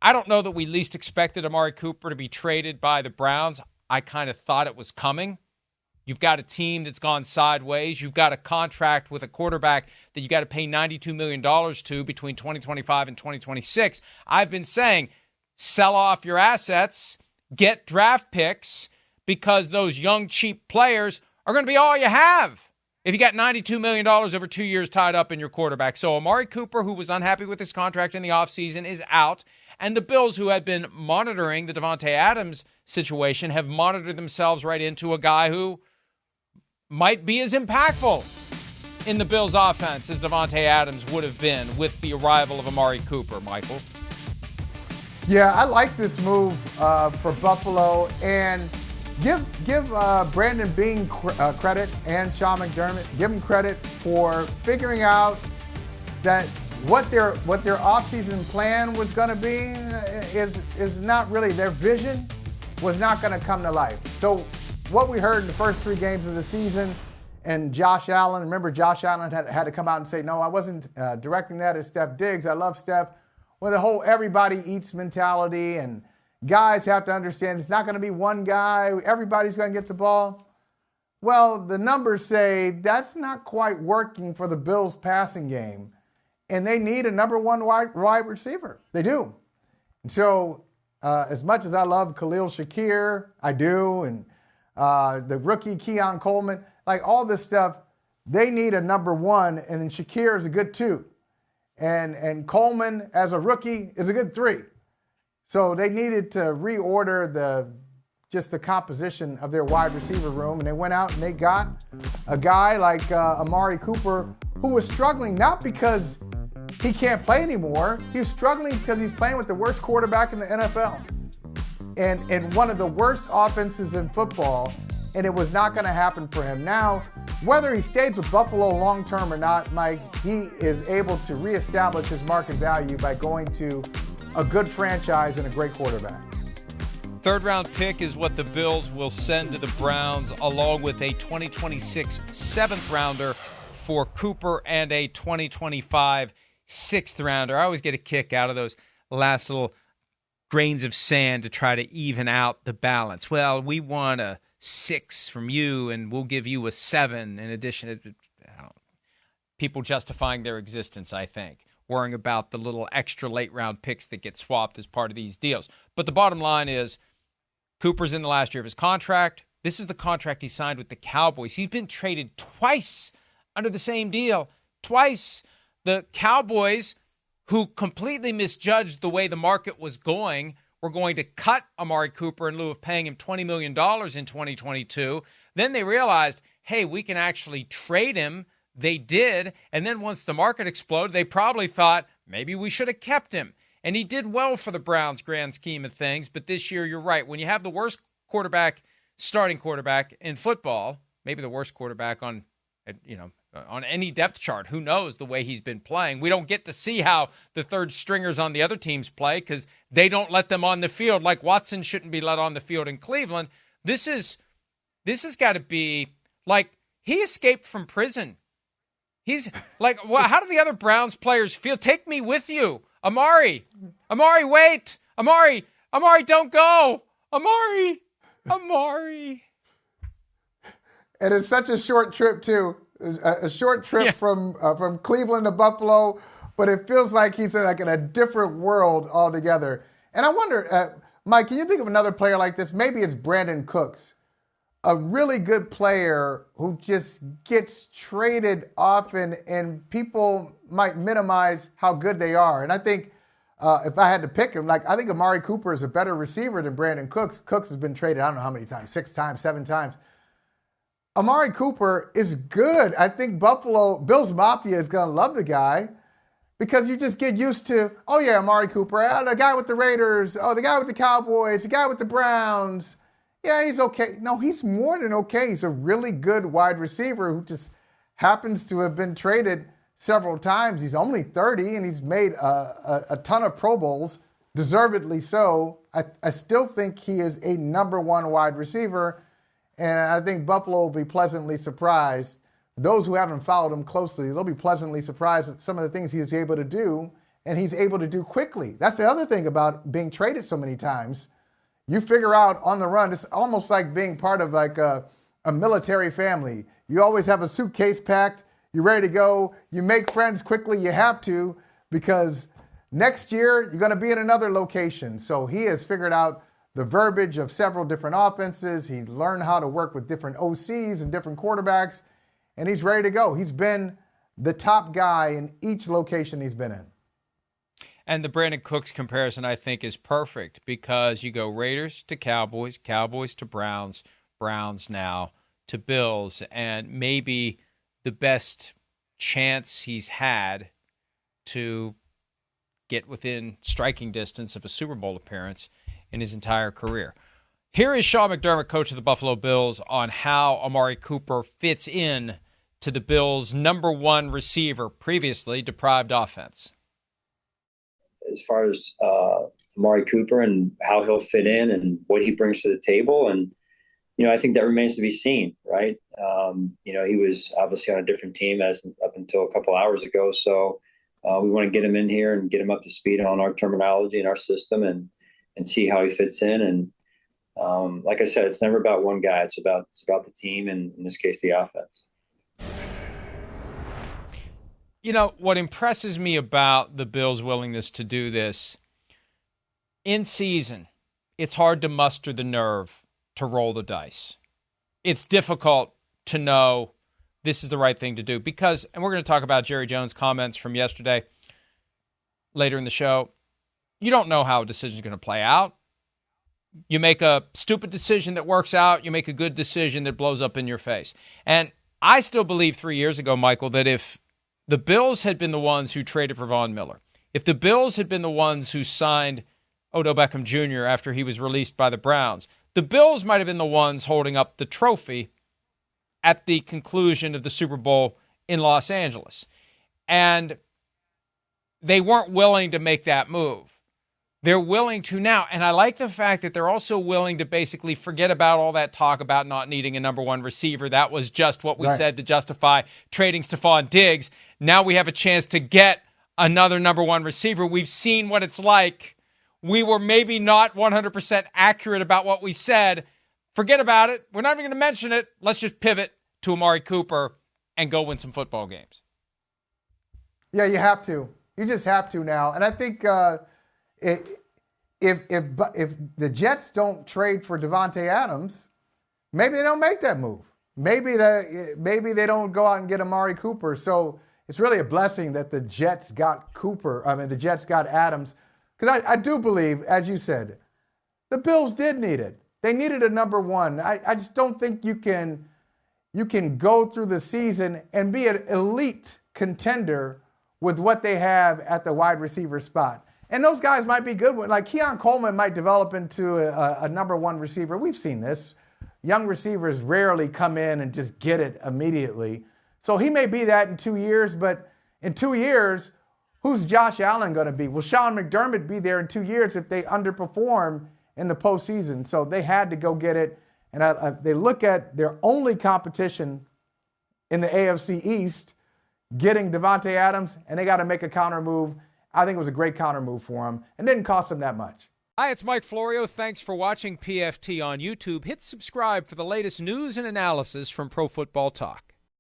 I don't know that we least expected Amari Cooper to be traded by the Browns. I kind of thought it was coming. You've got a team that's gone sideways. You've got a contract with a quarterback that you got to pay $92 million to between 2025 and 2026. I've been saying, sell off your assets, get draft picks, because those young, cheap players are going to be all you have if you got $92 million over 2 years tied up in your quarterback. So Amari Cooper, who was unhappy with his contract in the offseason, is out. And the Bills, who had been monitoring the Davante Adams situation, have monitored themselves right into a guy who might be as impactful in the Bills' offense as Davante Adams would have been with the arrival of Amari Cooper, Michael. Yeah, I like this move for Buffalo, and give Brandon Beane credit and Sean McDermott. Give them credit for figuring out that what their offseason plan was going to be is not really their vision was not going to come to life. So what we heard in the first 3 games of the season, and Josh Allen, remember Josh Allen had to come out and say, no, I wasn't directing that at Steph Diggs. I love Steph. Well, the whole everybody eats mentality, and guys have to understand it's not going to be one guy. Everybody's going to get the ball. Well, the numbers say that's not quite working for the Bills' passing game, and they need a number 1 wide receiver. They do. And so as much as I love Khalil Shakir, I do, and the rookie Keon Coleman, like all this stuff, they need a number 1, and then Shakir is a good 2. And Coleman, as a rookie, is a good 3. So they needed to reorder the composition of their wide receiver room, and they went out and they got a guy like Amari Cooper, who was struggling not because he can't play anymore. He's struggling because he's playing with the worst quarterback in the NFL and one of the worst offenses in football, and it was not going to happen for him. Now, whether he stays with Buffalo long-term or not, Mike, he is able to reestablish his market value by going to a good franchise and a great quarterback. 3rd-round pick is what the Bills will send to the Browns, along with a 2026 7th-rounder for Cooper and a 2025 6th-rounder. I always get a kick out of those last little grains of sand to try to even out the balance. Well, we want a 6 from you, and we'll give you a 7 in addition to people justifying their existence, I think, worrying about the little extra late-round picks that get swapped as part of these deals. But the bottom line is Cooper's in the last year of his contract. This is the contract he signed with the Cowboys. He's been traded twice under the same deal. Twice. The Cowboys, who completely misjudged the way the market was going, were going to cut Amari Cooper in lieu of paying him $20 million in 2022. Then they realized, hey, we can actually trade him. They did. And then once the market exploded, they probably thought maybe we should have kept him. And he did well for the Browns' grand scheme of things. But this year, you're right. When you have the worst starting quarterback in football, maybe the worst quarterback on any depth chart. Who knows the way he's been playing? We don't get to see how the third stringers on the other teams play because they don't let them on the field. Like Watson shouldn't be let on the field in Cleveland. This has got to be like he escaped from prison. He's like, well, how do the other Browns players feel? Take me with you. Amari, wait. Amari, don't go. Amari. And it's such a short trip, too. A short trip from Cleveland to Buffalo, but it feels like he's in a different world altogether. And I wonder, Mike, can you think of another player like this? Maybe it's Brandon Cooks, a really good player who just gets traded often, and people might minimize how good they are. And I think if I had to pick him, I think Amari Cooper is a better receiver than Brandon Cooks. Cooks has been traded, I don't know how many times, 6 times, 7 times. Amari Cooper is good. I think Bills Mafia is going to love the guy because you just get used to, oh, yeah, Amari Cooper, the guy with the Raiders, the guy with the Cowboys, the guy with the Browns. Yeah, he's okay. No, he's more than okay. He's a really good wide receiver who just happens to have been traded several times. He's only 30, and he's made a ton of Pro Bowls, deservedly so. I still think he is a number 1 wide receiver. And I think Buffalo will be pleasantly surprised. Those who haven't followed him closely, they'll be pleasantly surprised at some of the things he is able to do and he's able to do quickly. That's the other thing about being traded so many times. You figure out on the run, it's almost like being part of like a military family. You always have a suitcase packed, you're ready to go, you make friends quickly, you have to, because next year you're going to be in another location. So he has figured out the verbiage of several different offenses. He learned how to work with different OCs and different quarterbacks, and he's ready to go. He's been the top guy in each location he's been in. And the Brandon Cooks comparison, I think, is perfect because you go Raiders to Cowboys, Cowboys to Browns, Browns now to Bills, and maybe the best chance he's had to get within striking distance of a Super Bowl appearance in his entire career. Here is Sean McDermott, coach of the Buffalo Bills, on how Amari Cooper fits in to the Bills' number one receiver, previously deprived offense. As far as Amari Cooper and how he'll fit in and what he brings to the table. And, I think that remains to be seen, right? He was obviously on a different team as up until a couple hours ago. So we want to get him in here and get him up to speed on our terminology and our system and see how he fits in. And like I said, it's never about one guy. It's about the team, and in this case, the offense. What impresses me about the Bills' willingness to do this, in season, it's hard to muster the nerve to roll the dice. It's difficult to know this is the right thing to do because, and we're going to talk about Jerry Jones' comments from yesterday later in the show, you don't know how a decision is going to play out. You make a stupid decision that works out. You make a good decision that blows up in your face. And I still believe 3 years ago, Michael, that if the Bills had been the ones who traded for Von Miller, if the Bills had been the ones who signed Odell Beckham Jr. after he was released by the Browns, the Bills might have been the ones holding up the trophy at the conclusion of the Super Bowl in Los Angeles. And they weren't willing to make that move. They're willing to now. And I like the fact that they're also willing to basically forget about all that talk about not needing a number one receiver. That was just what we said to justify trading Stephon Diggs. Now we have a chance to get another number one receiver. We've seen what it's like. We were maybe not 100% accurate about what we said. Forget about it. We're not even going to mention it. Let's just pivot to Amari Cooper and go win some football games. Yeah, you have to. You just have to now. And I think if the Jets don't trade for Davante Adams, maybe they don't make that move. Maybe they don't go out and get Amari Cooper. So it's really a blessing that the Jets got the Jets got Adams. Because I do believe, as you said, the Bills did need it. They needed a number one. I just don't think you can go through the season and be an elite contender with what they have at the wide receiver spot. And those guys might be good. Like Keon Coleman might develop into a number one receiver. We've seen this. Young receivers rarely come in and just get it immediately. So he may be that in 2 years, but in 2 years, who's Josh Allen going to be? Will Sean McDermott be there in 2 years if they underperform in the postseason? So they had to go get it. And they look at their only competition in the AFC East, getting Davante Adams, and they got to make a counter move. I think it was a great counter move for him and didn't cost him that much. Hi, it's Mike Florio. Thanks for watching PFT on YouTube. Hit subscribe for the latest news and analysis from Pro Football Talk.